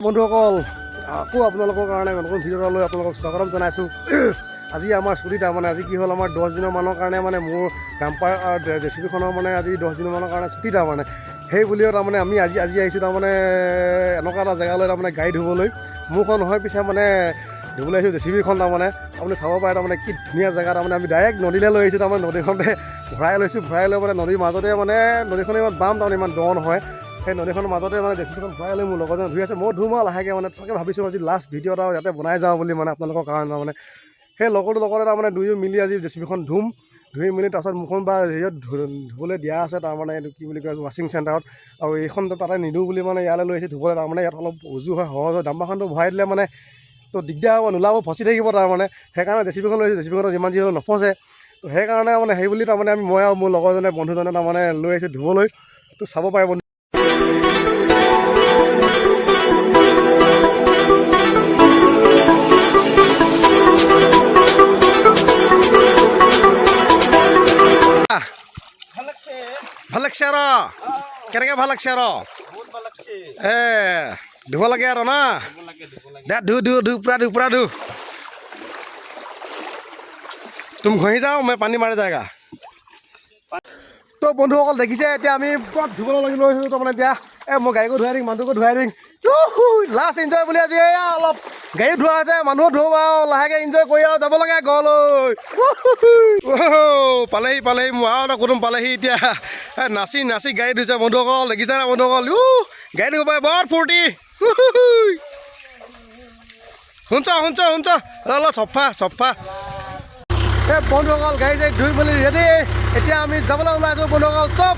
বন্ধুসকল আকৌ আপোনালোকৰ কাৰণে নতুন ভিডিঅ' এটা লৈ আপোনালোকক স্বাগতম জনাইছোঁ। আজি আমাৰ ছুটী তাৰমানে আজি কি হ'ল আমাৰ 10 দিনৰ মানৰ কাৰণে মানে মোৰ ডাম্পাৰ জেচিবিখনৰ মানে আজি 10 দিনৰ মানৰ কাৰণে ছুটী তাৰমানে সেই বুলিও তাৰমানে আমি আজি আহিছোঁ তাৰমানে এনেকুৱা এটা জেগালৈ তাৰমানে গাড়ী ধুবলৈ মোৰখন নহয় পিছে মানে ধুবলৈ আহিছোঁ জেচিবিখন তাৰমানে আপুনি চাব পাৰে তাৰমানে কি ধুনীয়া জেগা তাৰমানে আমি ডাইৰেক্ট নদীলৈ লৈ আহিছোঁ তাৰমানে নদীখনতে ভৰাই লৈ মানে নদীৰ মাজতে মানে নদীখনে ইমান বাম তাৰমানে ইমান দ নহয় সেই নদীখনৰ মাজতে মানে জেচিবিখন ভৰাই লৈ মোৰ লগৰজন ধুই আছে মই ধুম আৰু লাহেকৈ মানে তাকে ভাবিছোঁ আজি লাষ্ট ভিডিঅ' এটা ইয়াতে বনাই যাওঁ বুলি মানে আপোনালোকৰ কাৰণে মানে সেই লগৰটোৰ লগতে তাৰমানে দুয়ো মিলি আজি জেচিবিখন ধুই মেলি তাৰপিছত মুখখন বা হেৰিয়ত ধুবলৈ দিয়া আছে তাৰমানে এইটো কি বুলি কয় ৱাশ্বিং চেণ্টাৰত আৰু এইখন তাতে নিদিওঁ বুলি মানে ইয়ালৈ লৈ আহিছে ধুবলৈ তাৰমানে ইয়াত অলপ উজু হয় সহজ হয় ডাম্পাৰখনটো ভৰাই দিলে মানে তো দিগদাৰ হ'ব নোলাব ফচি থাকিব তাৰমানে সেইকাৰণে জেচিবিখন লৈ আহিছোঁ জেচিবিখনত যিমান যি হ'লেও নফচে তো সেইকাৰণে মানে সেই বুলি তাৰমানে মই আৰু মোৰ লগৰজনে বন্ধুজনে তাৰমানে লৈ আহিছোঁ ধুবলৈ তো চাব পাৰে বন্ধু ভাল লাগছে আৰু কেনেকৈ ভাল লাগছে আৰু ধুব লাগে আৰু না দে ধু পুৰা ধু তুমি ঘঁহি যাওঁ মই পানী মাৰি যায়গা তো বন্ধুসকল দেখিছে এতিয়া আমি পুৰা ধুবলৈ লাগি লৈছোঁ তাৰমানে এতিয়া মই গাড়ীকো ধুৱাই দিম মানুহকো ধুৱাই দিম লাষ্ট এনজয় বুলি আজি অলপ গাড়ী ধোৱা আছে মানুহো ধুম আৰু লাহেকৈ এনজয় কৰি আৰু যাব লাগে ঘৰলৈ পালেহি মই আৰু এটা কুটুম পালেহি এতিয়া নাচি গাড়ী ধুইছে বন্ধুসকল দেখিছে না বন্ধুসকল গাড়ী ধুব পাৰে বৰ ফূৰ্তি শুনছ অলপ চফা বন্ধুসকল গাড়ী ধুই মেলি ৰেডি এতিয়া আমি যাবলৈ ওলাইছোঁ বন্ধুসকল চব